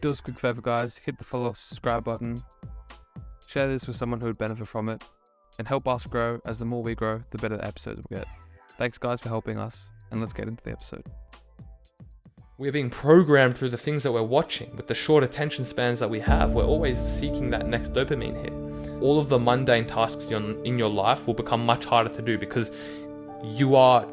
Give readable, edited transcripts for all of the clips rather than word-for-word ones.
Do us a quick favor, guys. Hit the follow, subscribe button. Share this with someone who would benefit from it. And help us grow, as the more we grow, the better the episodes we'll get. Thanks, guys, for helping us. And let's get into the episode. We're being programmed through the things that we're watching. With the short attention spans that we have, we're always seeking that next dopamine hit. All of the mundane tasks in your life will become much harder to do because you are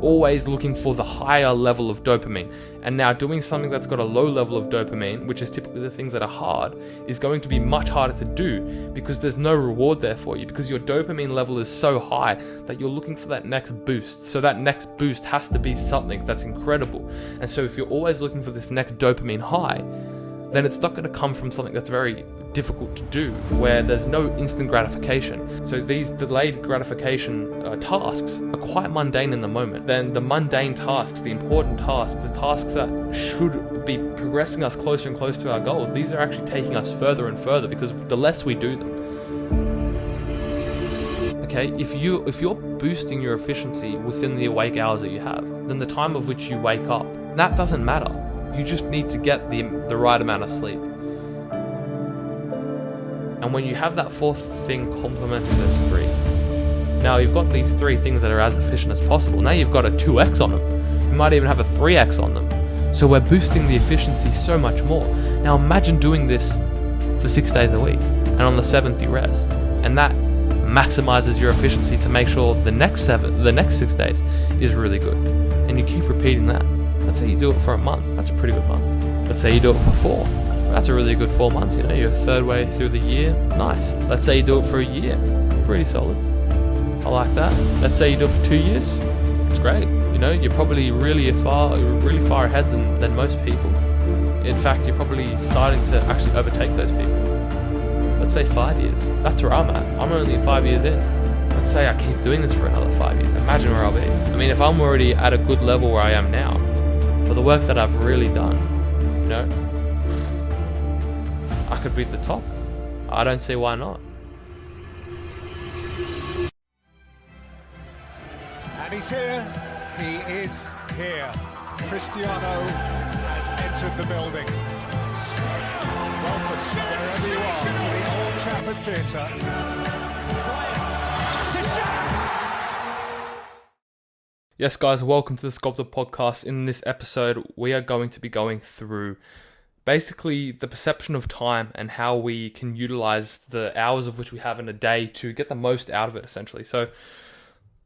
always looking for the higher level of dopamine. And now doing something that's got a low level of dopamine, which is typically the things that are hard, is going to be much harder to do because there's no reward there for you, because your dopamine level is so high that you're looking for that next boost. So that next boost has to be something that's incredible. And so if you're always looking for this next dopamine high, then it's not going to come from something that's very difficult to do, where there's no instant gratification. So these delayed gratification tasks are quite mundane in the moment. Then the mundane tasks, the important tasks, the tasks that should be progressing us closer and closer to our goals, these are actually taking us further and further because the less we do them. Okay, if you're boosting your efficiency within the awake hours that you have, then the time of which you wake up, that doesn't matter. You just need to get the right amount of sleep. And when you have that fourth thing complementing those three, now you've got these three things that are as efficient as possible. Now you've got a 2x on them. You might even have a 3x on them. So we're boosting the efficiency so much more. Now imagine doing this for 6 days a week, and on the 7th you rest. And that maximizes your efficiency to make sure the next 6 days is really good. And you keep repeating that. Let's say you do it for a month. That's a pretty good month. Let's say you do it for 4. That's a really good 4 months. You know, you're a third way through the year. Nice. Let's say you do it for a year. Pretty solid. I like that. Let's say you do it for 2 years. It's great. You know, you're probably really far ahead than most people. In fact, you're probably starting to actually overtake those people. Let's say 5 years. That's where I'm at. I'm only 5 years in. Let's say I keep doing this for another 5 years. Imagine where I'll be. I mean, if I'm already at a good level where I am now, for the work that I've really done, you know, I could be at the top. I don't see why not. And he's here. He is here. Cristiano has entered the building. Welcome, wherever you are, to the Old Trafford Theatre. Yes, guys, welcome to the Sculptor Podcast. In this episode, we are going to be going through basically the perception of time and how we can utilize the hours of which we have in a day to get the most out of it, essentially. So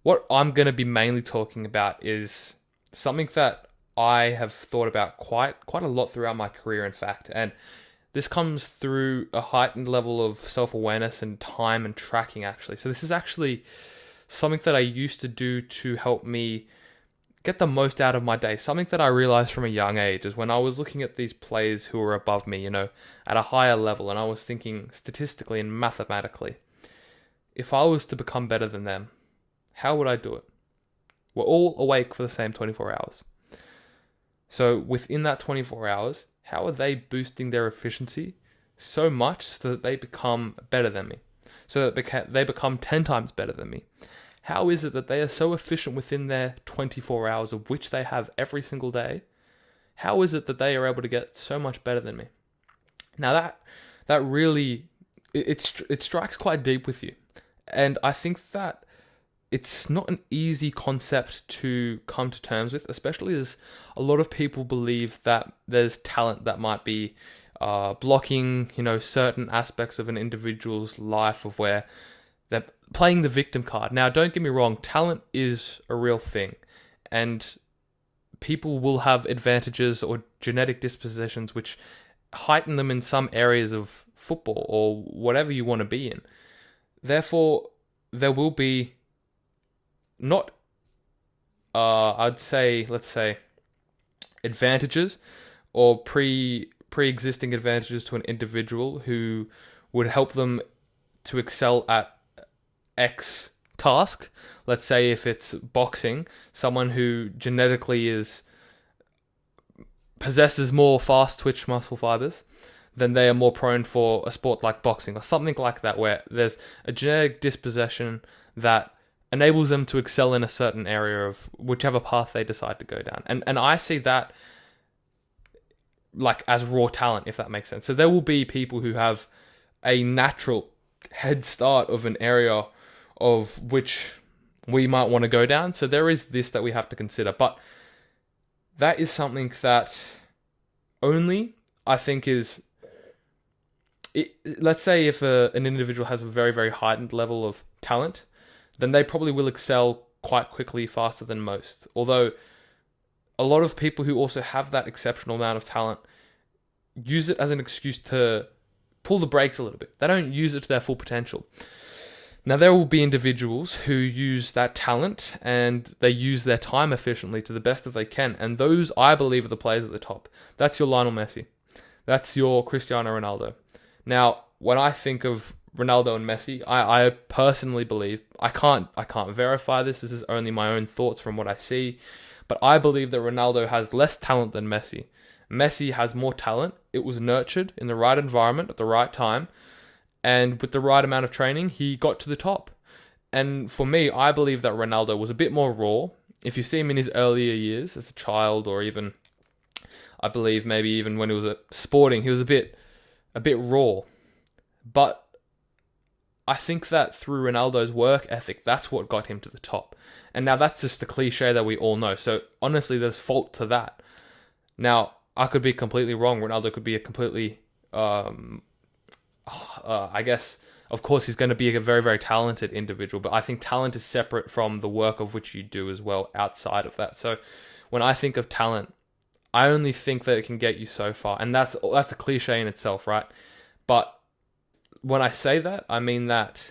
what I'm going to be mainly talking about is something that I have thought about quite a lot throughout my career, in fact. And this comes through a heightened level of self-awareness and time and tracking, actually. So this is actually something that I used to do to help me get the most out of my day. Something that I realized from a young age is when I was looking at these players who were above me, you know, at a higher level, and I was thinking statistically and mathematically, if I was to become better than them, how would I do it? We're all awake for the same 24 hours. So within that 24 hours, how are they boosting their efficiency so much so that they become better than me? So that they become 10 times better than me? How is it that they are so efficient within their 24 hours of which they have every single day? How is it that they are able to get so much better than me? Now that really, it strikes quite deep with you. And I think that it's not an easy concept to come to terms with, especially as a lot of people believe that there's talent that might be blocking, you know, certain aspects of an individual's life of where they're playing the victim card. Now, don't get me wrong, talent is a real thing, and people will have advantages or genetic dispositions which heighten them in some areas of football or whatever you want to be in. Therefore, there will be not, let's say, advantages or pre-existing advantages to an individual who would help them to excel at X task. Let's say if it's boxing, someone who genetically possesses more fast twitch muscle fibers, then they are more prone for a sport like boxing or something like that, where there's a genetic disposition that enables them to excel in a certain area of whichever path they decide to go down. And I see that like as raw talent, if that makes sense. So there will be people who have a natural head start of an area of which we might want to go down. So there is this that we have to consider. But that is something that only, I think, is... let's say if an individual has a very, very heightened level of talent, then they probably will excel quite quickly, faster than most. Although a lot of people who also have that exceptional amount of talent use it as an excuse to pull the brakes a little bit. They don't use it to their full potential. Now, there will be individuals who use that talent and they use their time efficiently to the best that they can. And those, I believe, are the players at the top. That's your Lionel Messi. That's your Cristiano Ronaldo. Now, when I think of Ronaldo and Messi, I personally believe, I can't verify this. This is only my own thoughts from what I see. But I believe that Ronaldo has less talent than Messi. Messi has more talent. It was nurtured in the right environment at the right time. And with the right amount of training, he got to the top. And for me, I believe that Ronaldo was a bit more raw. If you see him in his earlier years as a child, or even, I believe maybe even when he was at Sporting, he was a bit raw. But I think that through Ronaldo's work ethic, that's what got him to the top. And now that's just the cliche that we all know. So honestly, there's fault to that. Now, I could be completely wrong. Ronaldo could be a completely... I guess, of course, he's going to be a very, very talented individual, but I think talent is separate from the work of which you do as well outside of that. So when I think of talent, I only think that it can get you so far, and that's a cliche in itself, right? But when I say that, I mean that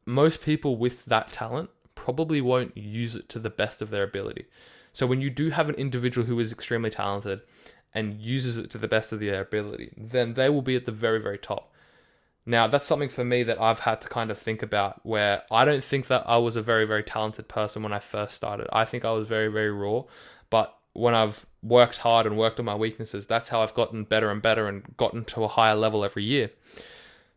most people with that talent probably won't use it to the best of their ability. So when you do have an individual who is extremely talented and uses it to the best of their ability, then they will be at the very, very top. Now, that's something for me that I've had to kind of think about, where I don't think that I was a very, very talented person when I first started. I think I was very, very raw, but when I've worked hard and worked on my weaknesses, that's how I've gotten better and better and gotten to a higher level every year.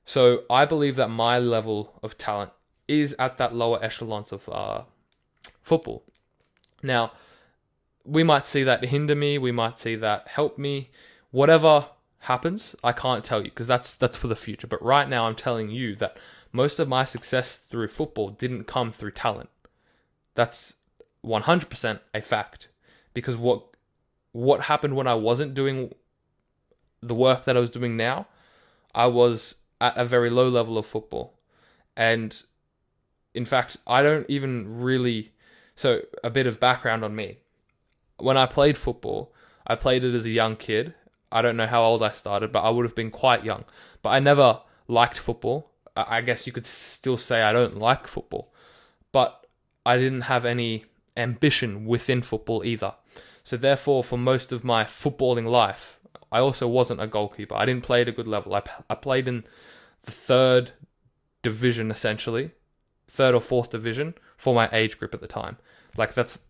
So I believe that my level of talent is at that lower echelons of football. Now, we might see that hinder me, we might see that help me. Whatever happens, I can't tell you, because that's for the future. But right now, I'm telling you that most of my success through football didn't come through talent. That's 100% a fact. Because what happened when I wasn't doing the work that I was doing now, I was at a very low level of football. And in fact, I don't even really... So, a bit of background on me. When I played football, I played it as a young kid. I don't know how old I started, but I would have been quite young. But I never liked football. I guess you could still say I don't like football. But I didn't have any ambition within football either. So therefore, for most of my footballing life, I also wasn't a goalkeeper. I didn't play at a good level. I played in the third division, essentially. Third or fourth division for my age group at the time. Like, that's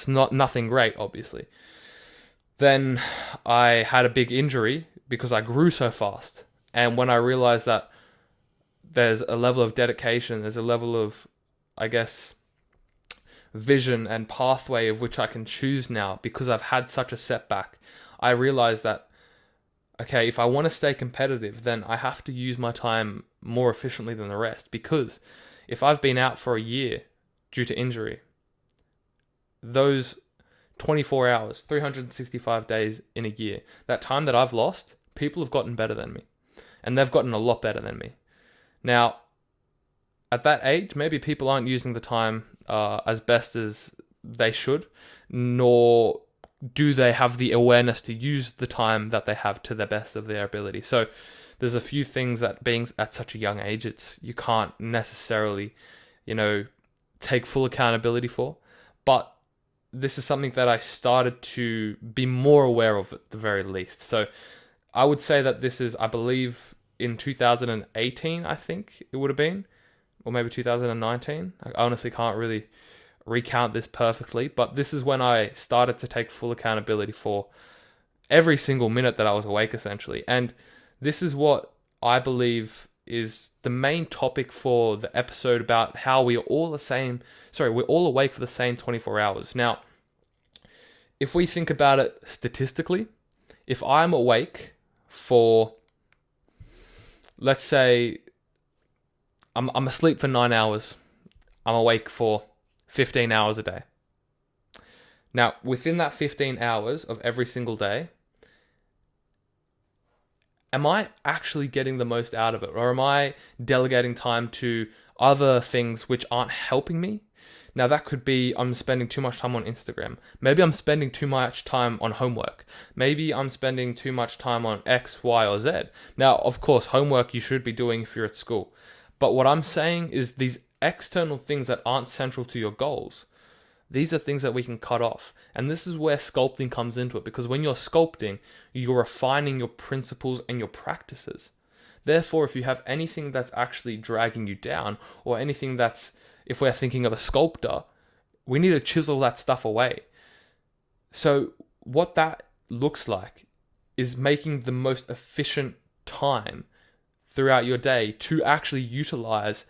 nothing great, obviously. Then I had a big injury because I grew so fast. And when I realized that there's a level of dedication, there's a level of, I guess, vision and pathway of which I can choose now because I've had such a setback, I realized that, okay, if I want to stay competitive, then I have to use my time more efficiently than the rest. Because if I've been out for a year due to injury, those 24 hours, 365 days in a year, that time that I've lost, people have gotten better than me. And they've gotten a lot better than me. Now, at that age, maybe people aren't using the time as best as they should, nor do they have the awareness to use the time that they have to the best of their ability. So there's a few things that being at such a young age, you can't necessarily, take full accountability for. But this is something that I started to be more aware of at the very least. So I would say that this is, I believe, in 2018, I think it would have been, or maybe 2019. I honestly can't really recount this perfectly, but this is when I started to take full accountability for every single minute that I was awake, essentially. And this is what I believe is the main topic for the episode about how we're all awake for the same 24 hours. Now, if we think about it statistically, if I'm awake for, let's say, I'm asleep for 9 hours, I'm awake for 15 hours a day. Now, within that 15 hours of every single day, am I actually getting the most out of it? Or am I delegating time to other things which aren't helping me? Now, that could be I'm spending too much time on Instagram. Maybe I'm spending too much time on homework. Maybe I'm spending too much time on X, Y, or Z. Now, of course, homework you should be doing if you're at school. But what I'm saying is these external things that aren't central to your goals, these are things that we can cut off. And this is where sculpting comes into it, because when you're sculpting, you're refining your principles and your practices. Therefore, if you have anything that's actually dragging you down, or anything that's, if we're thinking of a sculptor, we need to chisel that stuff away. So what that looks like is making the most efficient time throughout your day to actually utilize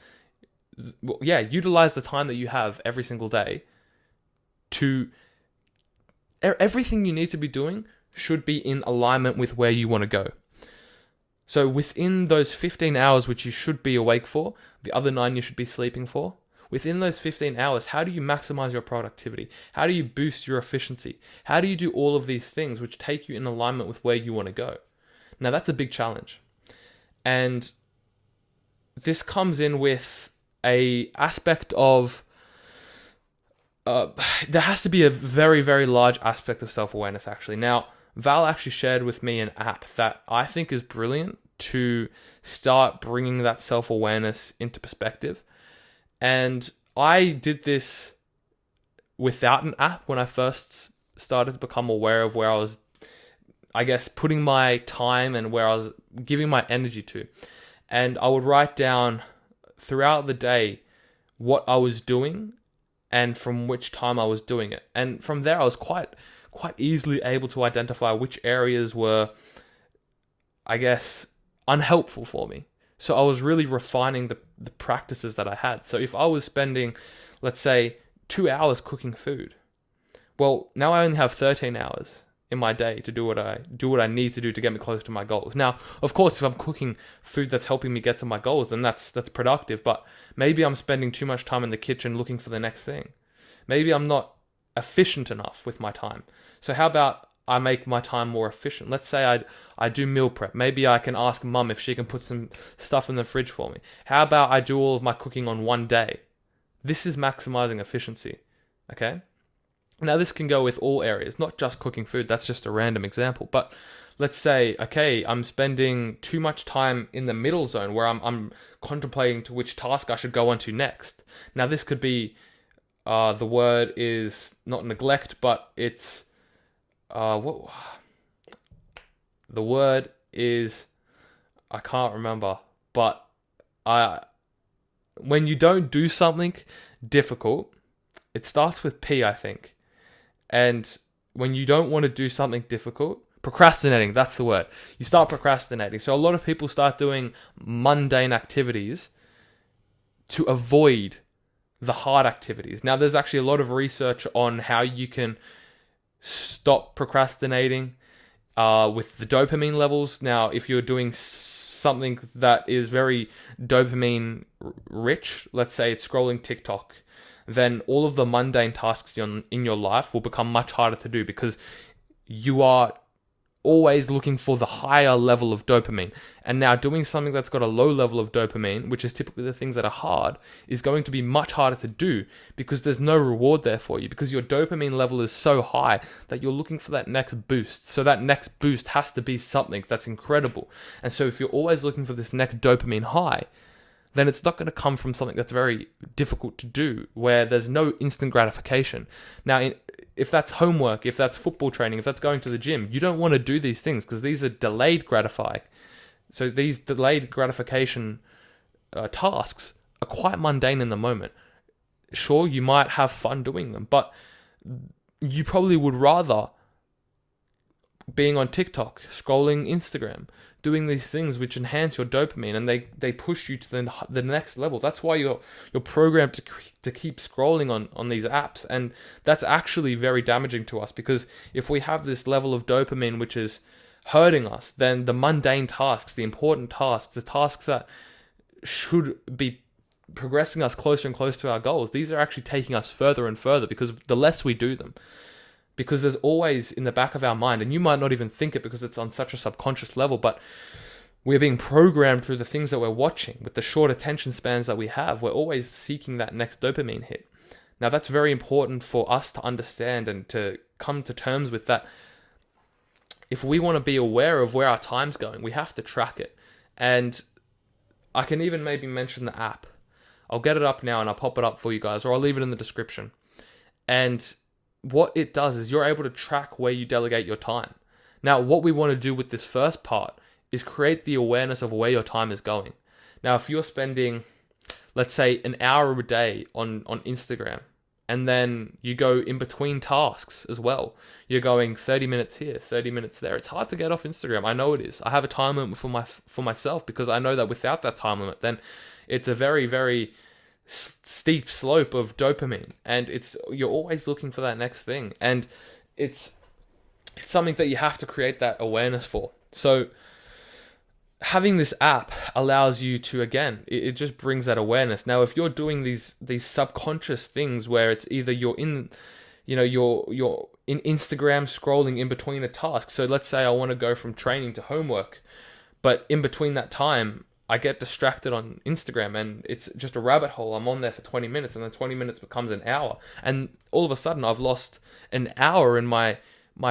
the time that you have every single day to everything you need to be doing should be in alignment with where you want to go. So within those 15 hours which you should be awake for, the other 9 you should be sleeping for, within those 15 hours, how do you maximize your productivity? How do you boost your efficiency? How do you do all of these things which take you in alignment with where you want to go? Now, that's a big challenge. And this comes in with a aspect of there has to be a very, very large aspect of self-awareness, actually. Now, Val actually shared with me an app that I think is brilliant to start bringing that self-awareness into perspective. And I did this without an app when I first started to become aware of where I was, I guess, putting my time and where I was giving my energy to. And I would write down throughout the day what I was doing and from which time I was doing it. And from there, I was quite easily able to identify which areas were, I guess, unhelpful for me. So I was really refining the practices that I had. So if I was spending, let's say, 2 hours cooking food, well, now I only have 13 hours in my day to do what I need to do to get me close to my goals. Now, of course, if I'm cooking food that's helping me get to my goals, then that's productive. But maybe I'm spending too much time in the kitchen looking for the next thing. Maybe I'm not efficient enough with my time. So how about I make my time more efficient? Let's say I do meal prep. Maybe I can ask mum if she can put some stuff in the fridge for me. How about I do all of my cooking on one day? This is maximizing efficiency, okay? Now, this can go with all areas, not just cooking food. That's just a random example. But let's say, okay, I'm spending too much time in the middle zone where I'm contemplating to which task I should go on to next. Now, this could be, the word is not neglect, but it's, the word is, I can't remember, but when you don't do something difficult, it starts with P, I think. And when you don't want to do something difficult, procrastinating, that's the word. You start procrastinating. So a lot of people start doing mundane activities to avoid the hard activities. Now, there's actually a lot of research on how you can stop procrastinating with the dopamine levels. Now, if you're doing something that is very dopamine rich, let's say it's scrolling TikTok, then all of the mundane tasks in your life will become much harder to do because you are always looking for the higher level of dopamine. And now doing something that's got a low level of dopamine, which is typically the things that are hard, is going to be much harder to do because there's no reward there for you, because your dopamine level is so high that you're looking for that next boost. So that next boost has to be something that's incredible. And so if you're always looking for this next dopamine high, then it's not going to come from something that's very difficult to do, where there's no instant gratification. Now, if that's homework, if that's football training, if that's going to the gym, you don't want to do these things because these are delayed gratifying. So these delayed gratification tasks are quite mundane in the moment. Sure, you might have fun doing them, but you probably would rather being on TikTok, scrolling Instagram, doing these things which enhance your dopamine, and they push you to the next level. That's why you're programmed to keep scrolling on these apps, and that's actually very damaging to us, because if we have this level of dopamine which is hurting us, then the mundane tasks, the important tasks, the tasks that should be progressing us closer and closer to our goals, these are actually taking us further and further because the less we do them. Because there's always in the back of our mind, and you might not even think it because it's on such a subconscious level, but we're being programmed through the things that we're watching. With the short attention spans that we have, we're always seeking that next dopamine hit. Now, that's very important for us to understand and to come to terms with that. If we want to be aware of where our time's going, we have to track it. And I can even maybe mention the app. I'll get it up now and I'll pop it up for you guys, or I'll leave it in the description. And what it does is you're able to track where you delegate your time. Now, what we want to do with this first part is create the awareness of where your time is going. Now, if you're spending, let's say, an hour a day on Instagram, and then you go in between tasks as well, you're going 30 minutes here, 30 minutes there. It's hard to get off Instagram. I know it is. I have a time limit for myself because I know that without that time limit, then it's a very, very steep slope of dopamine, and you're always looking for that next thing, and it's something that you have to create that awareness for. So having this app allows you to, again, it just brings that awareness. Now, if you're doing these subconscious things where it's either you're in Instagram scrolling in between a task. So let's say I want to go from training to homework, but in between that time, I get distracted on Instagram and it's just a rabbit hole. I'm on there for 20 minutes and then 20 minutes becomes an hour. And all of a sudden I've lost an hour in my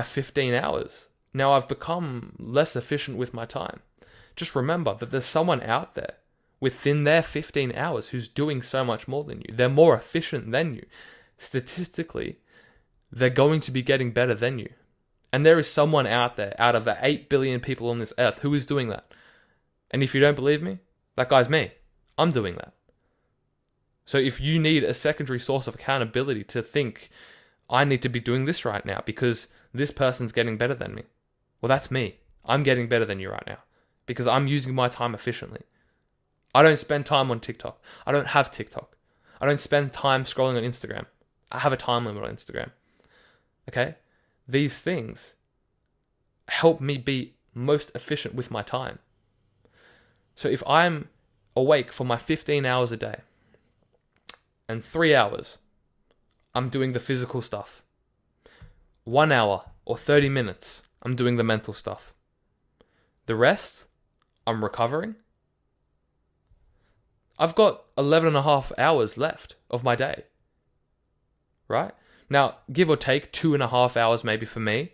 15 hours. Now I've become less efficient with my time. Just remember that there's someone out there within their 15 hours who's doing so much more than you. They're more efficient than you. Statistically, they're going to be getting better than you. And there is someone out there, out of the 8 billion people on this earth, who is doing that. And if you don't believe me, that guy's me. I'm doing that. So if you need a secondary source of accountability to think, I need to be doing this right now because this person's getting better than me. Well, that's me. I'm getting better than you right now because I'm using my time efficiently. I don't spend time on TikTok. I don't have TikTok. I don't spend time scrolling on Instagram. I have a time limit on Instagram. Okay? These things help me be most efficient with my time. So if I'm awake for my 15 hours a day and 3 hours, I'm doing the physical stuff. 1 hour or 30 minutes, I'm doing the mental stuff. The rest, I'm recovering. I've got 11 and a half hours left of my day. Right? Now, give or take 2.5 hours maybe for me,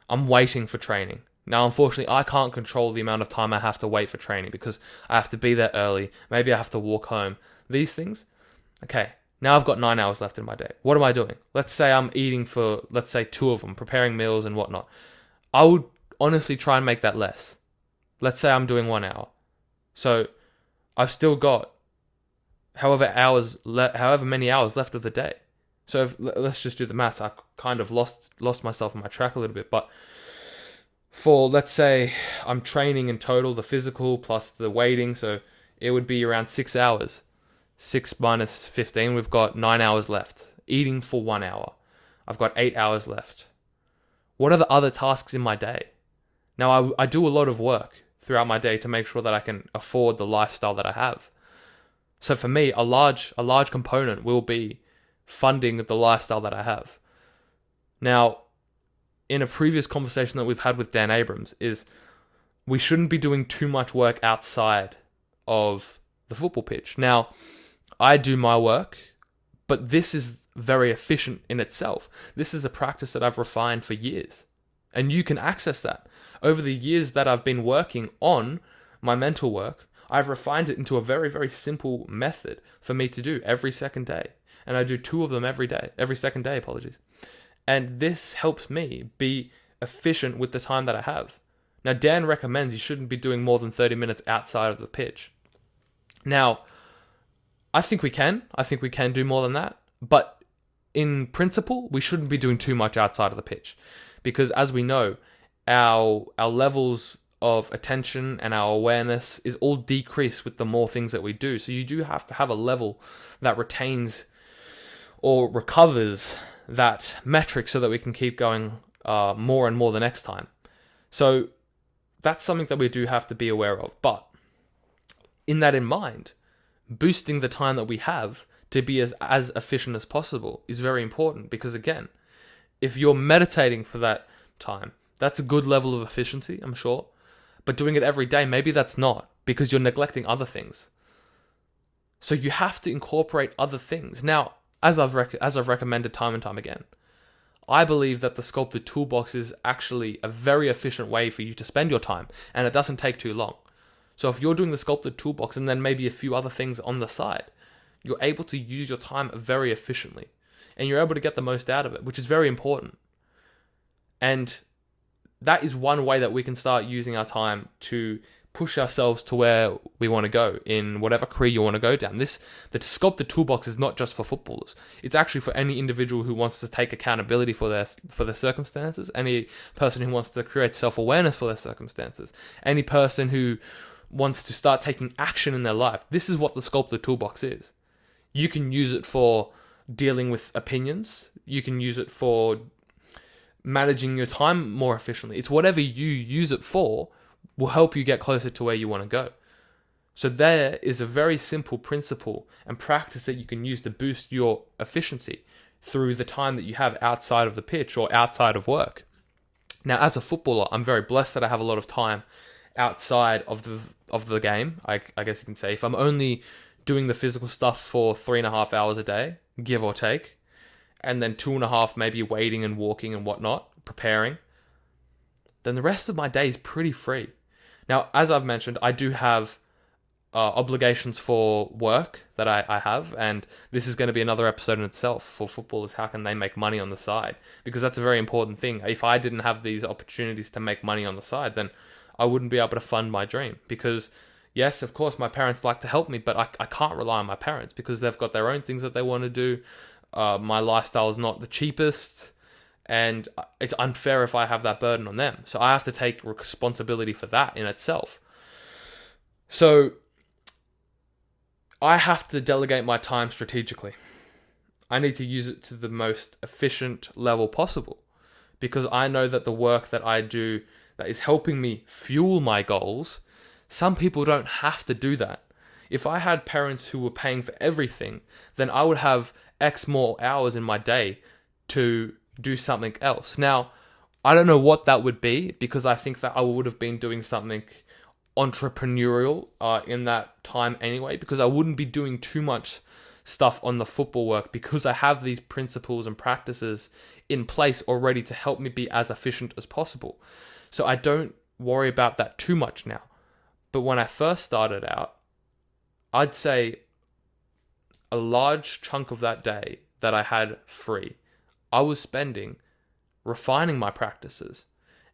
I'm waiting for training. Now, unfortunately, I can't control the amount of time I have to wait for training because I have to be there early. Maybe I have to walk home. These things. Okay, now I've got 9 hours left in my day. What am I doing? Let's say I'm eating for, let's say, 2 of them, preparing meals and whatnot. I would honestly try and make that less. Let's say I'm doing 1 hour. So I've still got however many hours left of the day. So let's just do the maths. I kind of lost myself in my track a little bit, but for, let's say, I'm training in total, the physical plus the weighting, so it would be around 6 hours. 6 minus 15, we've got 9 hours left. Eating for 1 hour. I've got 8 hours left. What are the other tasks in my day? Now, I do a lot of work throughout my day to make sure that I can afford the lifestyle that I have. So for me, a large component will be funding the lifestyle that I have. Now, in a previous conversation that we've had with Dan Abrams, is we shouldn't be doing too much work outside of the football pitch. Now, I do my work, but this is very efficient in itself. This is a practice that I've refined for years, and you can access that. Over the years that I've been working on my mental work, I've refined it into a very, very simple method for me to do every second day. And I do 2 of them every second day, And this helps me be efficient with the time that I have. Now, Dan recommends you shouldn't be doing more than 30 minutes outside of the pitch. Now, I think we can. I think we can do more than that. But in principle, we shouldn't be doing too much outside of the pitch. Because as we know, our levels of attention and our awareness is all decreased with the more things that we do. So you do have to have a level that retains or recovers that metric so that we can keep going more and more the next time. So that's something that we do have to be aware of. But in that in mind, boosting the time that we have to be as efficient as possible is very important, because again, if you're meditating for that time, that's a good level of efficiency, I'm sure. But doing it every day, maybe that's not, because you're neglecting other things. So you have to incorporate other things. Now, as I've recommended time and time again, I believe that the Sculpted Toolbox is actually a very efficient way for you to spend your time, and it doesn't take too long. So if you're doing the Sculpted Toolbox and then maybe a few other things on the side, you're able to use your time very efficiently, and you're able to get the most out of it, which is very important. And that is one way that we can start using our time to push ourselves to where we want to go in whatever career you want to go down. The Sculpted Toolbox is not just for footballers. It's actually for any individual who wants to take accountability for their circumstances, any person who wants to create self-awareness for their circumstances, any person who wants to start taking action in their life. This is what the Sculpted Toolbox is. You can use it for dealing with opinions. You can use it for managing your time more efficiently. It's whatever you use it for will help you get closer to where you want to go. So there is a very simple principle and practice that you can use to boost your efficiency through the time that you have outside of the pitch or outside of work. Now, as a footballer, I'm very blessed that I have a lot of time outside of the game, I guess you can say. If I'm only doing the physical stuff for 3.5 hours a day, give or take, and then 2.5 maybe waiting and walking and whatnot, preparing, then the rest of my day is pretty free. Now, as I've mentioned, I do have obligations for work that I have, and this is going to be another episode in itself for footballers. How can they make money on the side? Because that's a very important thing. If I didn't have these opportunities to make money on the side, then I wouldn't be able to fund my dream. Because yes, of course, my parents like to help me, but I can't rely on my parents because they've got their own things that they want to do. My lifestyle is not the cheapest, and it's unfair if I have that burden on them. So I have to take responsibility for that in itself. So I have to delegate my time strategically. I need to use it to the most efficient level possible, because I know that the work that I do that is helping me fuel my goals, some people don't have to do that. If I had parents who were paying for everything, then I would have X more hours in my day to do something else. Now, I don't know what that would be, because I think that I would have been doing something entrepreneurial in that time anyway, because I wouldn't be doing too much stuff on the football work, because I have these principles and practices in place already to help me be as efficient as possible. So I don't worry about that too much now. But when I first started out, I'd say a large chunk of that day that I had free, I was spending refining my practices.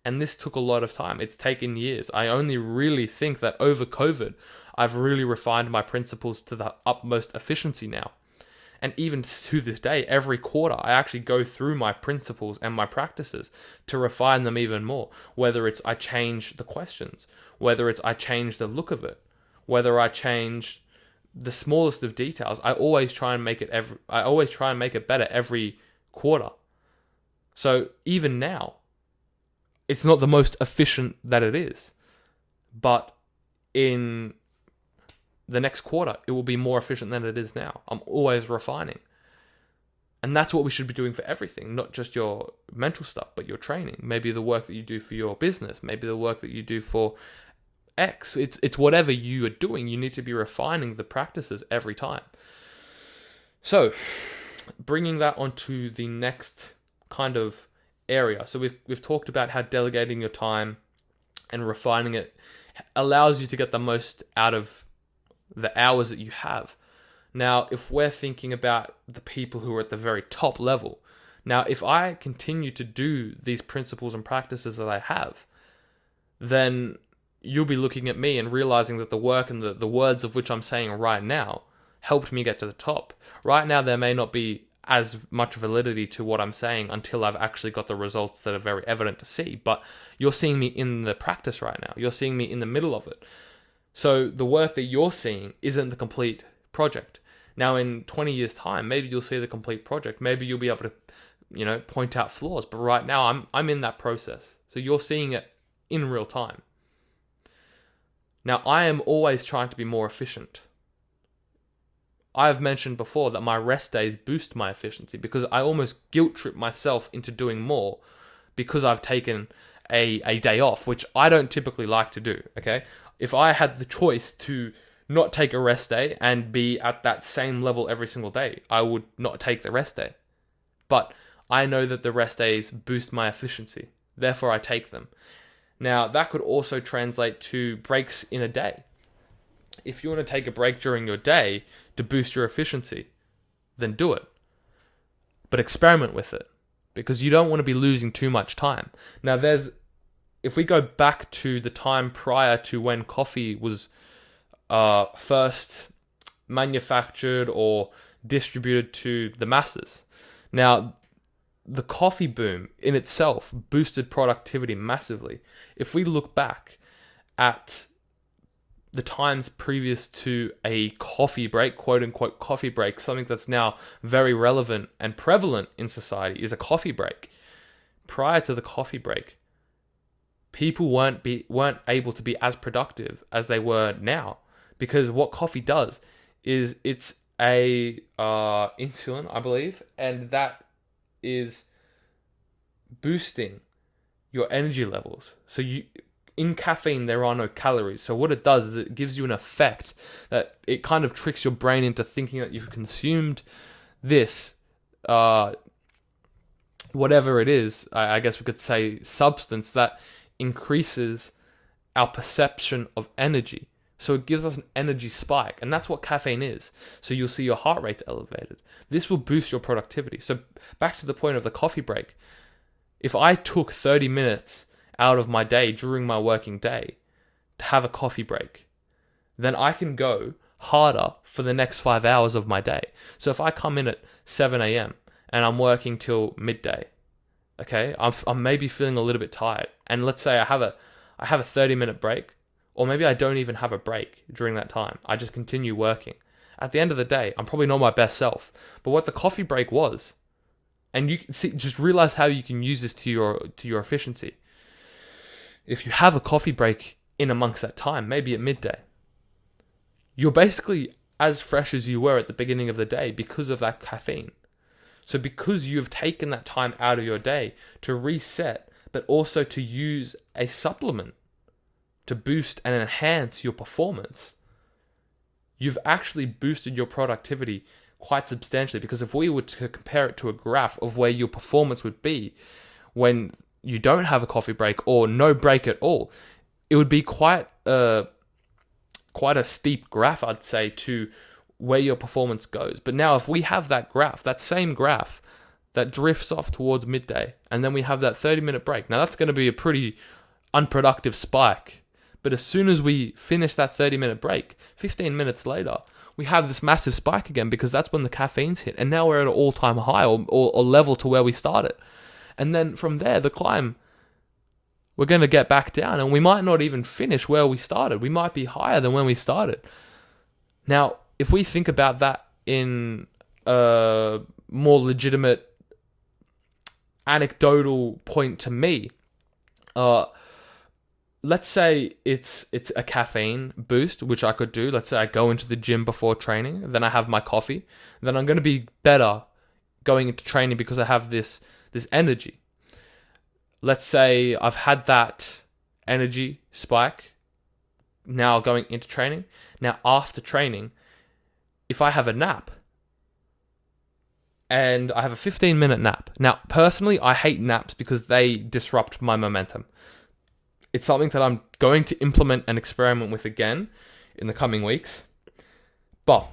And this took a lot of time. It's taken years. I only really think that over COVID, I've really refined my principles to the utmost efficiency now. And even to this day, every quarter, I actually go through my principles and my practices to refine them even more. Whether it's I change the questions, whether it's I change the look of it, whether I change the smallest of details, I always try and make it better every quarter. So even now, it's not the most efficient that it is, but in the next quarter, it will be more efficient than it is now. I'm always refining. And that's what we should be doing for everything, not just your mental stuff, but your training. Maybe the work that you do for your business, maybe the work that you do for X. It's whatever you are doing. You need to be refining the practices every time. So, bringing that onto the next kind of area. So we've talked about how delegating your time and refining it allows you to get the most out of the hours that you have. Now, if we're thinking about the people who are at the very top level, now if I continue to do these principles and practices that I have, then you'll be looking at me and realizing that the work and the words of which I'm saying right now helped me get to the top. Right now, there may not be as much validity to what I'm saying until I've actually got the results that are very evident to see. But you're seeing me in the practice right now. You're seeing me in the middle of it. So the work that you're seeing isn't the complete project. Now, in 20 years' time, maybe you'll see the complete project. Maybe you'll be able to, point out flaws. But right now, I'm in that process. So you're seeing it in real time. Now, I am always trying to be more efficient. I've mentioned before that my rest days boost my efficiency because I almost guilt trip myself into doing more because I've taken a day off, which I don't typically like to do, okay? If I had the choice to not take a rest day and be at that same level every single day, I would not take the rest day. But I know that the rest days boost my efficiency. Therefore, I take them. Now, that could also translate to breaks in a day. If you want to take a break during your day to boost your efficiency, then do it. But experiment with it, because you don't want to be losing too much time. Now, if we go back to the time prior to when coffee was first manufactured or distributed to the masses. Now, the coffee boom in itself boosted productivity massively. If we look back at the times previous to a coffee break, quote unquote coffee break, something that's now very relevant and prevalent in society is a coffee break. Prior to the coffee break, people weren't able to be as productive as they were now, because what coffee does is it's a insulin, I believe, and that is boosting your energy levels. So in caffeine, there are no calories. So what it does is it gives you an effect that it kind of tricks your brain into thinking that you've consumed this, whatever it is, I guess we could say substance that increases our perception of energy. So it gives us an energy spike, and that's what caffeine is. So you'll see your heart rate elevated. This will boost your productivity. So back to the point of the coffee break. If I took 30 minutes out of my day during my working day to have a coffee break, then I can go harder for the next 5 hours of my day. So if I come in at 7 a.m. and I'm working till midday, okay, I'm maybe feeling a little bit tired, and let's say I have a 30-minute break, or maybe I don't even have a break during that time. I just continue working. At the end of the day, I'm probably not my best self. But what the coffee break was, and you can see, just realize how you can use this to your efficiency. If you have a coffee break in amongst that time, maybe at midday, you're basically as fresh as you were at the beginning of the day because of that caffeine. So because you've taken that time out of your day to reset, but also to use a supplement to boost and enhance your performance, you've actually boosted your productivity quite substantially. Because if we were to compare it to a graph of where your performance would be when you don't have a coffee break or no break at all, it would be quite a steep graph, I'd say, to where your performance goes. But now if we have that graph, that same graph that drifts off towards midday, and then we have that 30-minute break, now that's going to be a pretty unproductive spike. But as soon as we finish that 30-minute break, 15 minutes later, we have this massive spike again, because that's when the caffeine's hit. And now we're at an all-time high or level to where we started. And then from there, the climb, we're going to get back down, and we might not even finish where we started. We might be higher than when we started. Now, if we think about that in a more legitimate anecdotal point to me, let's say it's a caffeine boost, which I could do. Let's say I go into the gym before training, then I have my coffee, then I'm going to be better going into training because I have this energy. Let's say I've had that energy spike now going into training. Now after training, if I have a nap, and I have a 15-minute nap. Now, personally, I hate naps because they disrupt my momentum. It's something that I'm going to implement and experiment with again in the coming weeks. But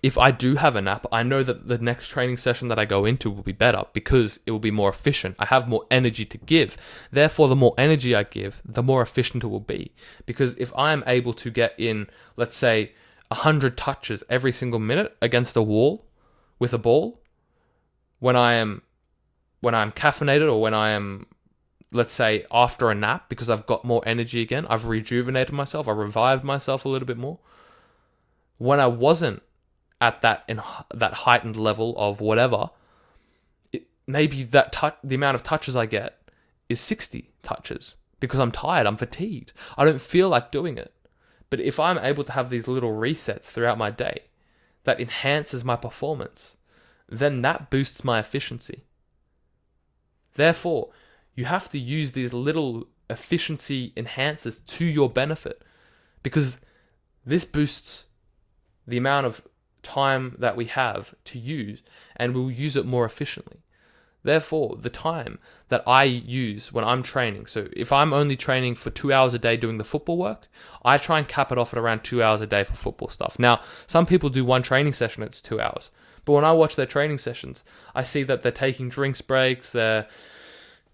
if I do have a nap, I know that the next training session that I go into will be better because it will be more efficient. I have more energy to give. Therefore, the more energy I give, the more efficient it will be. Because if I am able to get in, let's say, 100 touches every single minute against a wall with a ball, when I'm caffeinated, or when I am, let's say, after a nap, because I've got more energy again, I've rejuvenated myself, I revived myself a little bit more. When I wasn't at that heightened level of whatever, maybe the amount of touches I get is 60 touches because I'm tired, I'm fatigued, I don't feel like doing it. But if I'm able to have these little resets throughout my day that enhances my performance, then that boosts my efficiency. Therefore, you have to use these little efficiency enhancers to your benefit, because this boosts the amount of time that we have to use, and we'll use it more efficiently. Therefore, the time that I use when I'm training, so if I'm only training for 2 hours a day doing the football work, I try and cap it off at around 2 hours a day for football stuff. Now, some people do one training session, it's 2 hours. But when I watch their training sessions, I see that they're taking drinks breaks, they're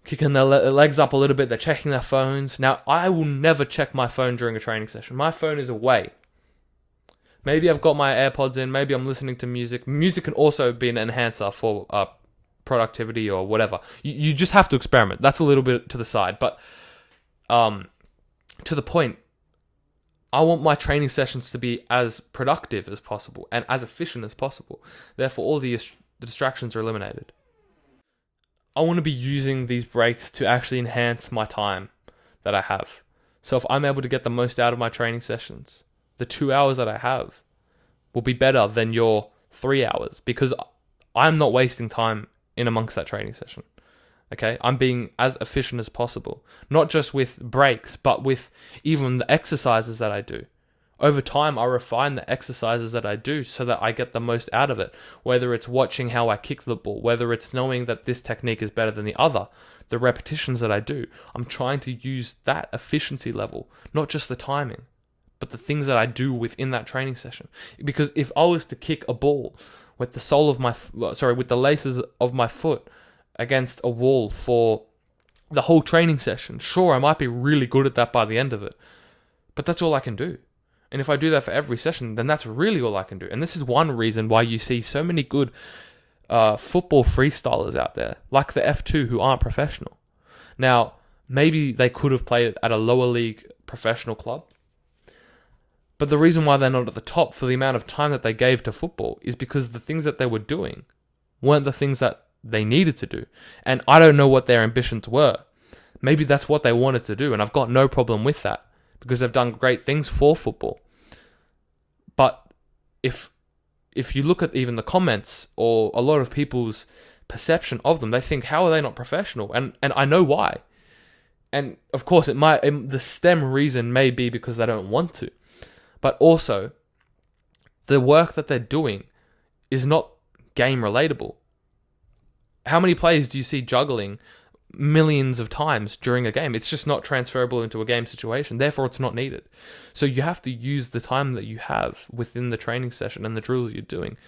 kicking their legs up a little bit, they're checking their phones. Now, I will never check my phone during a training session. My phone is away. Maybe I've got my AirPods in, maybe I'm listening to music. Music can also be an enhancer for productivity or whatever. You just have to experiment. That's a little bit to the side. But to the point, I want my training sessions to be as productive as possible and as efficient as possible. Therefore, all the distractions are eliminated. I want to be using these breaks to actually enhance my time that I have. So if I'm able to get the most out of my training sessions, the 2 hours that I have will be better than your 3 hours, because I'm not wasting time in amongst that training session. Okay, I'm being as efficient as possible, not just with breaks, but with even the exercises that I do. Over time, I refine the exercises that I do so that I get the most out of it. Whether it's watching how I kick the ball, whether it's knowing that this technique is better than the other, the repetitions that I do, I'm trying to use that efficiency level, not just the timing, but the things that I do within that training session. Because if I was to kick a ball with the sole of with the laces of my foot against a wall for the whole training session, sure, I might be really good at that by the end of it, but that's all I can do. And if I do that for every session, then that's really all I can do. And this is one reason why you see so many good football freestylers out there, like the F2, who aren't professional. Now, maybe they could have played at a lower league professional club, but the reason why they're not at the top for the amount of time that they gave to football is because the things that they were doing weren't the things that they needed to do. And I don't know what their ambitions were. Maybe that's what they wanted to do, and I've got no problem with that, because they've done great things for football. But if you look at even the comments or a lot of people's perception of them, they think, how are they not professional? And I know why. And of course, the stem reason may be because they don't want to. But also, the work that they're doing is not game relatable. How many players do you see juggling millions of times during a game? It's just not transferable into a game situation. Therefore, it's not needed. So you have to use the time that you have within the training session and the drills you're doing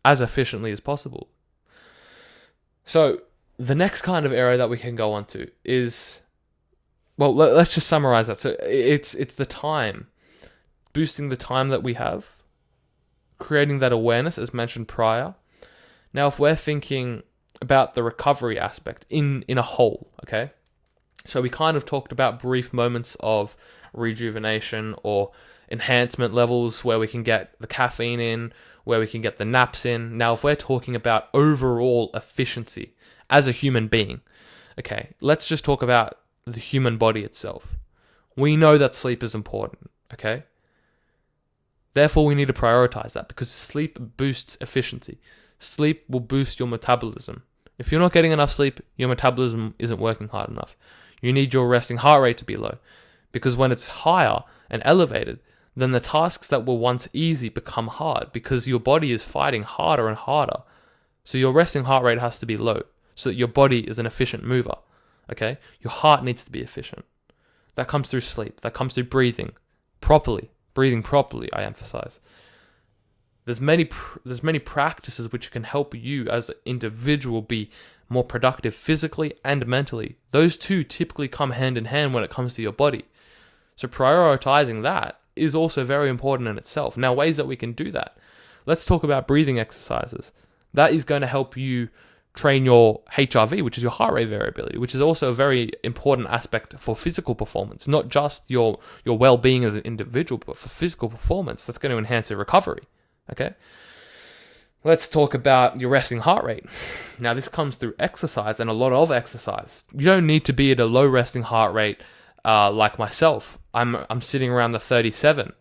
as efficiently as possible. So the next kind of area that we can go on to is, well, let's just summarize that. So it's the time, boosting the time that we have, creating that awareness as mentioned prior. Now, if we're thinking about the recovery aspect in a whole, okay? So we kind of talked about brief moments of rejuvenation or enhancement levels where we can get the caffeine in, where we can get the naps in. Now, if we're talking about overall efficiency as a human being, okay, let's just talk about the human body itself. We know that sleep is important, okay? Therefore, we need to prioritize that, because sleep boosts efficiency. Sleep will boost your metabolism. If you're not getting enough sleep, your metabolism isn't working hard enough. You need your resting heart rate to be low, because when it's higher and elevated, then the tasks that were once easy become hard, because your body is fighting harder and harder. So your resting heart rate has to be low so that your body is an efficient mover. Okay? Your heart needs to be efficient. That comes through sleep. That comes through breathing properly. Breathing properly, I emphasize. There's many practices which can help you as an individual be more productive physically and mentally. Those two typically come hand in hand when it comes to your body. So prioritizing that is also very important in itself. Now, ways that we can do that. Let's talk about breathing exercises. That is going to help you train your HRV, which is your heart rate variability, which is also a very important aspect for physical performance, not just your well-being as an individual, but for physical performance. That's going to enhance your recovery. Okay, let's talk about your resting heart rate. Now, this comes through exercise and a lot of exercise. You don't need to be at a low resting heart rate like myself, I'm sitting around the 37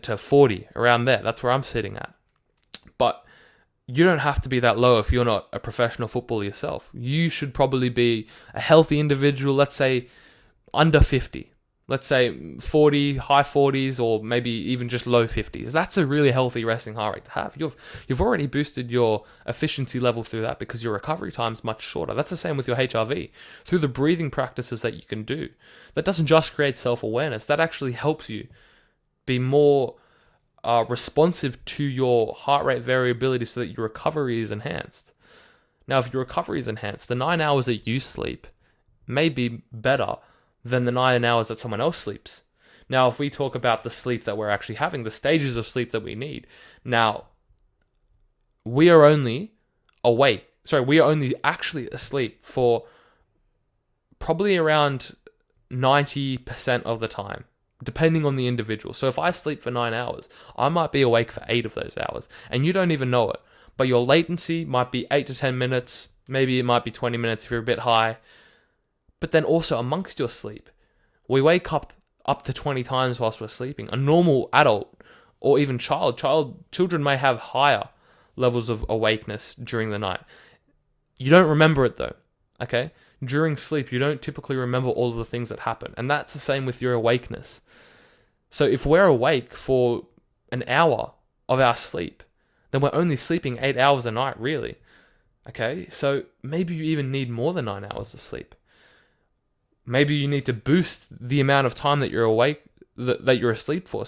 to 40, around there. That's where I'm sitting at. But you don't have to be that low if you're not a professional footballer yourself. You should probably be a healthy individual, let's say under 50. Let's say 40, high 40s, or maybe even just low 50s. That's a really healthy resting heart rate to have. You've already boosted your efficiency level through that because your recovery time's much shorter. That's the same with your HRV. Through the breathing practices that you can do, that doesn't just create self-awareness. That actually helps you be more responsive to your heart rate variability so that your recovery is enhanced. Now, if your recovery is enhanced, the 9 hours that you sleep may be better than the 9 hours that someone else sleeps. Now, if we talk about the sleep that we're actually having, the stages of sleep that we need, now, we are only actually asleep for probably around 90% of the time, depending on the individual. So if I sleep for 9 hours, I might be awake for 8 of those hours, and you don't even know it. But your latency might be 8 to 10 minutes, maybe it might be 20 minutes if you're a bit high. But then also amongst your sleep, we wake up to 20 times whilst we're sleeping. A normal adult or even children may have higher levels of awakeness during the night. You don't remember it though, okay? During sleep, you don't typically remember all of the things that happen. And that's the same with your awakeness. So if we're awake for an hour of our sleep, then we're only sleeping 8 hours a night, really. Okay? So maybe you even need more than 9 hours of sleep. Maybe you need to boost the amount of time that you're awake, that you're asleep for,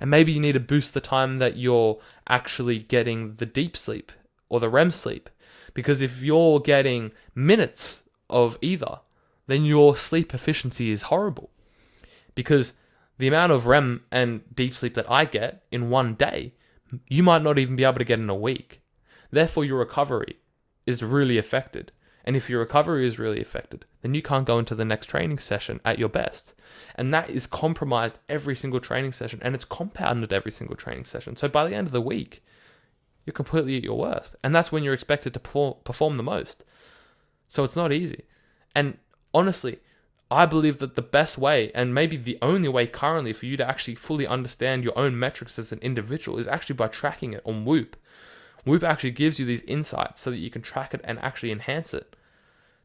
And maybe you need to boost the time that you're actually getting the deep sleep or the REM sleep. Because if you're getting minutes of either, then your sleep efficiency is horrible. Because the amount of REM and deep sleep that I get in one day, you might not even be able to get in a week. Therefore, your recovery is really affected. And if your recovery is really affected, then you can't go into the next training session at your best. And that is compromised every single training session, and it's compounded every single training session. So by the end of the week, you're completely at your worst. And that's when you're expected to perform the most. So it's not easy. And honestly, I believe that the best way, and maybe the only way currently for you to actually fully understand your own metrics as an individual, is actually by tracking it on Whoop. Whoop actually gives you these insights so that you can track it and actually enhance it.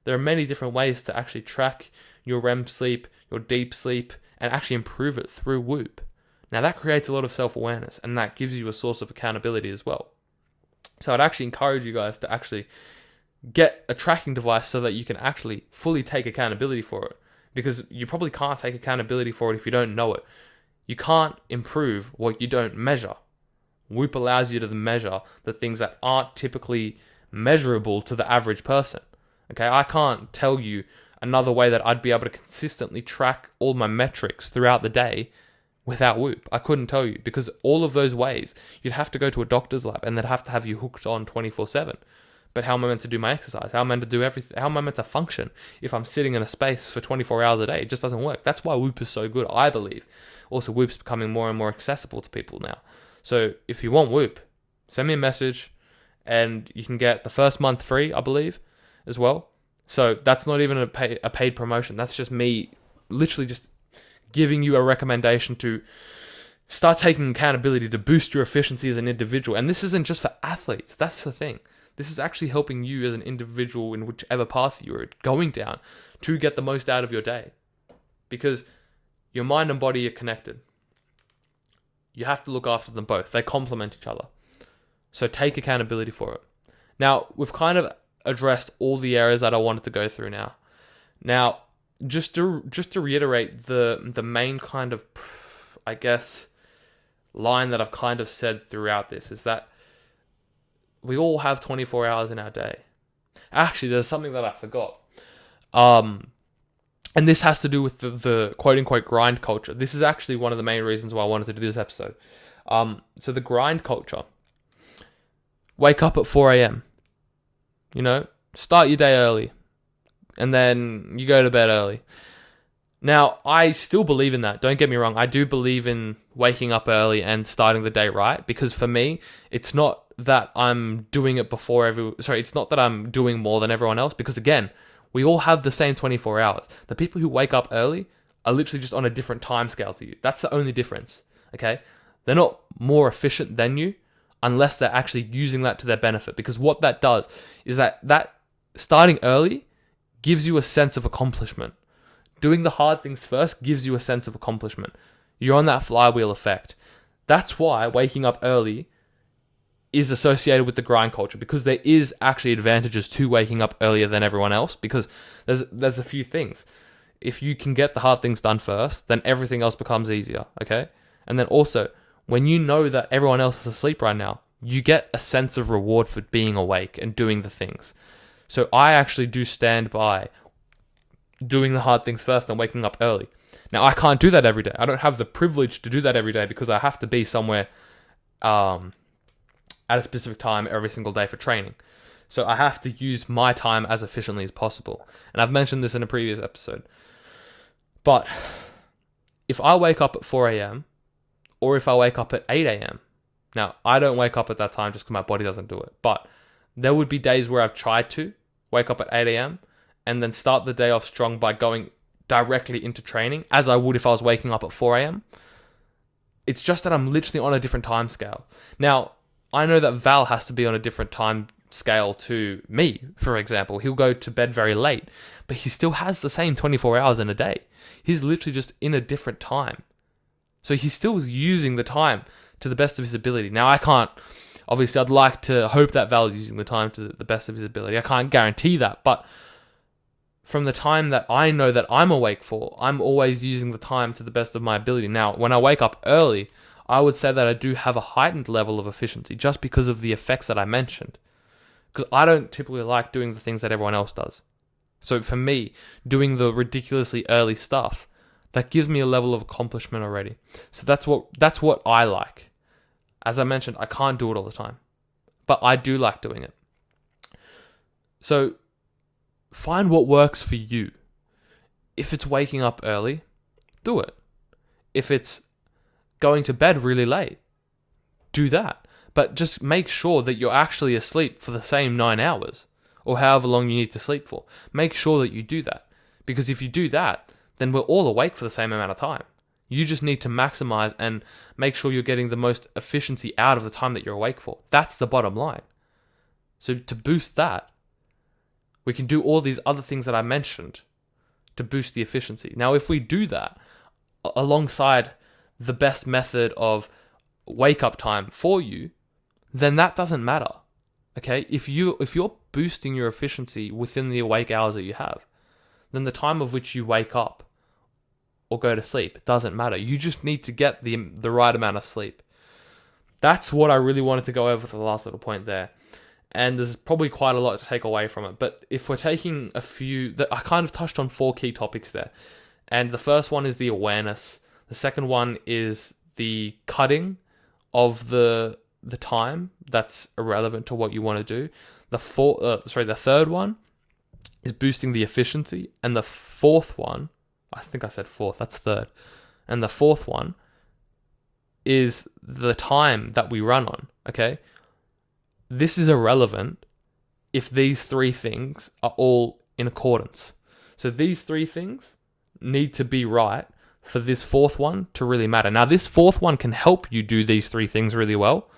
There are many different ways to actually track your REM sleep, your deep sleep, and actually improve it through Whoop. Now that creates a lot of self-awareness, and that gives you a source of accountability as well. So I'd actually encourage you guys to actually get a tracking device so that you can actually fully take accountability for it. Because you probably can't take accountability for it if you don't know it. You can't improve what you don't measure. Whoop allows you to measure the things that aren't typically measurable to the average person. Okay, I can't tell you another way that I'd be able to consistently track all my metrics throughout the day without Whoop. I couldn't tell you, because all of those ways, you'd have to go to a doctor's lab and they'd have to have you hooked on 24/7. But how am I meant to do my exercise? How am I meant to do everything? How am I meant to function if I'm sitting in a space for 24 hours a day? It just doesn't work. That's why Whoop is so good, I believe. Also, Whoop's becoming more and more accessible to people now. So if you want Whoop, send me a message and you can get the first month free, I believe, as well. So that's not even a paid promotion. That's just me literally just giving you a recommendation to start taking accountability to boost your efficiency as an individual. And this isn't just for athletes. That's the thing. This is actually helping you as an individual in whichever path you're going down to get the most out of your day. Because your mind and body are connected. You have to look after them both. They complement each other. So take accountability for it. Now, we've kind of addressed all the areas that I wanted to go through now. Now, just to reiterate the main kind of, I guess, line that I've kind of said throughout this is that we all have 24 hours in our day. Actually, there's something that I forgot. And this has to do with the quote-unquote grind culture. This is actually one of the main reasons why I wanted to do this episode. So the grind culture. Wake up at 4 a.m. You know, start your day early. And then you go to bed early. Now, I still believe in that. Don't get me wrong. I do believe in waking up early and starting the day right. Because for me, it's not that I'm doing it it's not that I'm doing more than everyone else. Because again, we all have the same 24 hours. The people who wake up early are literally just on a different time scale to you. That's the only difference, okay? They're not more efficient than you unless they're actually using that to their benefit, because what that does is that starting early gives you a sense of accomplishment. Doing the hard things first gives you a sense of accomplishment. You're on that flywheel effect. That's why waking up early is associated with the grind culture, because there is actually advantages to waking up earlier than everyone else, because there's a few things. If you can get the hard things done first, then everything else becomes easier, okay? And then also, when you know that everyone else is asleep right now, you get a sense of reward for being awake and doing the things. So I actually do stand by doing the hard things first and waking up early. Now, I can't do that every day. I don't have the privilege to do that every day because I have to be somewhere at a specific time every single day for training. So I have to use my time as efficiently as possible. And I've mentioned this in a previous episode. But if I wake up at 4 a.m. or if I wake up at 8 a.m., now I don't wake up at that time just because my body doesn't do it. But there would be days where I've tried to wake up at 8 a.m. and then start the day off strong by going directly into training, as I would if I was waking up at 4 a.m. It's just that I'm literally on a different time scale. Now, I know that Val has to be on a different time scale to me, for example. He'll go to bed very late, but he still has the same 24 hours in a day. He's literally just in a different time. So he's still using the time to the best of his ability. Now, I can't, obviously, I'd like to hope that Val's using the time to the best of his ability. I can't guarantee that, but from the time that I know that I'm awake for, I'm always using the time to the best of my ability. Now, when I wake up early, I would say that I do have a heightened level of efficiency just because of the effects that I mentioned. Because I don't typically like doing the things that everyone else does. So for me, doing the ridiculously early stuff, that gives me a level of accomplishment already. So that's what I like. As I mentioned, I can't do it all the time, but I do like doing it. So find what works for you. If it's waking up early, do it. If it's going to bed really late, do that. But just make sure that you're actually asleep for the same 9 hours or however long you need to sleep for. Make sure that you do that. Because if you do that, then we're all awake for the same amount of time. You just need to maximize and make sure you're getting the most efficiency out of the time that you're awake for. That's the bottom line. So to boost that, we can do all these other things that I mentioned to boost the efficiency. Now, if we do that alongside the best method of wake up time for you, then that doesn't matter. Okay? If you're boosting your efficiency within the awake hours that you have, then the time of which you wake up or go to sleep doesn't matter. You just need to get the right amount of sleep. That's what I really wanted to go over for the last little point there. And there's probably quite a lot to take away from it. But if we're taking a few, I kind of touched on 4 key topics there. And the first one is the awareness. The second one is the cutting of the time that's irrelevant to what you want to do. The third one is boosting the efficiency. And the fourth one, I think I said fourth, that's third. And the fourth one is the time that we run on, okay? This is irrelevant if these 3 things are all in accordance. So these 3 things need to be right for this fourth one to really matter. Now, this fourth one can help you do these 3 things really well.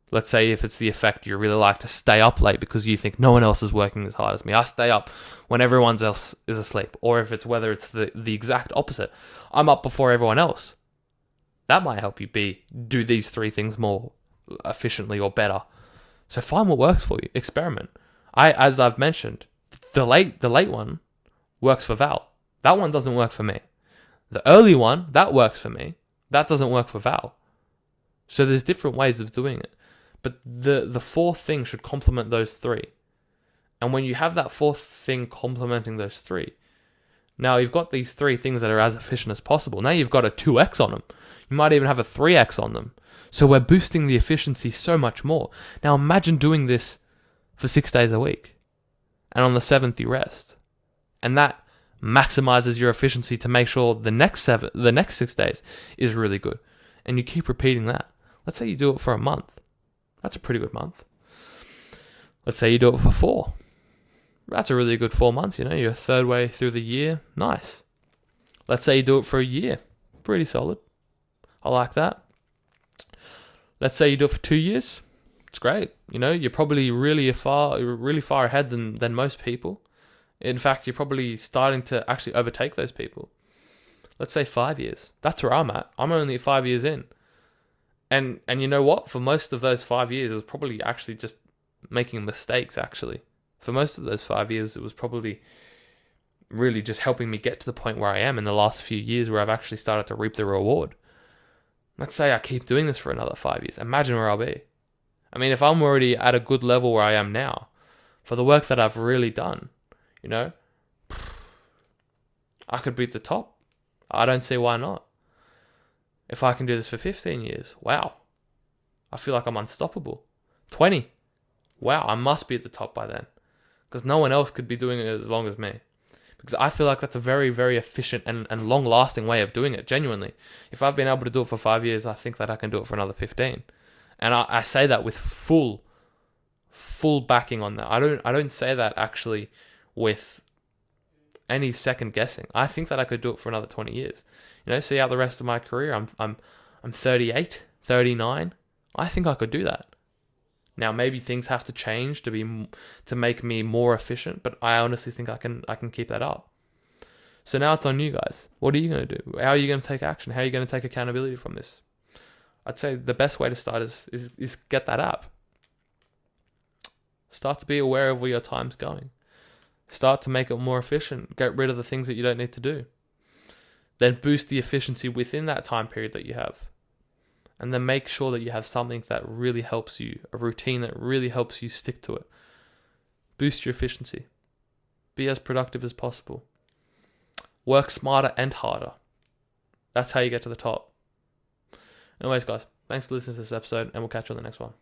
Let's say if it's the effect you really like to stay up late because you think no one else is working as hard as me. I stay up when everyone else is asleep. Or if it's whether it's the exact opposite. I'm up before everyone else. That might help you do these 3 things more efficiently or better. So find what works for you. Experiment. As I've mentioned, the late one works for Val. That one doesn't work for me. The early one, that works for me. That doesn't work for Val. So there's different ways of doing it. But the fourth thing should complement those 3. And when you have that fourth thing complementing those 3, now you've got these 3 things that are as efficient as possible. Now you've got a 2x on them. You might even have a 3x on them. So we're boosting the efficiency so much more. Now imagine doing this for 6 days a week. And on the 7th you rest. And that maximizes your efficiency to make sure the next 6 days is really good. And you keep repeating that. Let's say you do it for a month. That's a pretty good month. Let's say you do it for 4. That's a really good 4 months, You're a third way through the year. Nice. Let's say you do it for a year. Pretty solid. I like that. Let's say you do it for 2 years. It's great. You're probably really far ahead than most people. In fact, you're probably starting to actually overtake those people. Let's say 5 years. That's where I'm at. I'm only 5 years in. And you know what? For most of those 5 years, it was probably actually just making mistakes, actually. For most of those 5 years, it was probably really just helping me get to the point where I am in the last few years where I've actually started to reap the reward. Let's say I keep doing this for another 5 years. Imagine where I'll be. I mean, if I'm already at a good level where I am now, for the work that I've really done, I could be at the top. I don't see why not. If I can do this for 15 years, wow. I feel like I'm unstoppable. 20. Wow, I must be at the top by then. Because no one else could be doing it as long as me. Because I feel like that's a very, very efficient and long-lasting way of doing it, genuinely. If I've been able to do it for 5 years, I think that I can do it for another 15. And I say that with full backing on that. I don't say that actually with any second guessing. I think that I could do it for another 20 years. See out the rest of my career. I'm 38, 39. I think I could do that. Now maybe things have to change to make me more efficient, but I honestly think I can keep that up. So now it's on you guys. What are you going to do? How are you going to take action? How are you going to take accountability from this? I'd say the best way to start is get that app. Start to be aware of where your time's going. Start to make it more efficient. Get rid of the things that you don't need to do. Then boost the efficiency within that time period that you have. And then make sure that you have something that really helps you, a routine that really helps you stick to it. Boost your efficiency. Be as productive as possible. Work smarter and harder. That's how you get to the top. Anyways, guys, thanks for listening to this episode, and we'll catch you on the next one.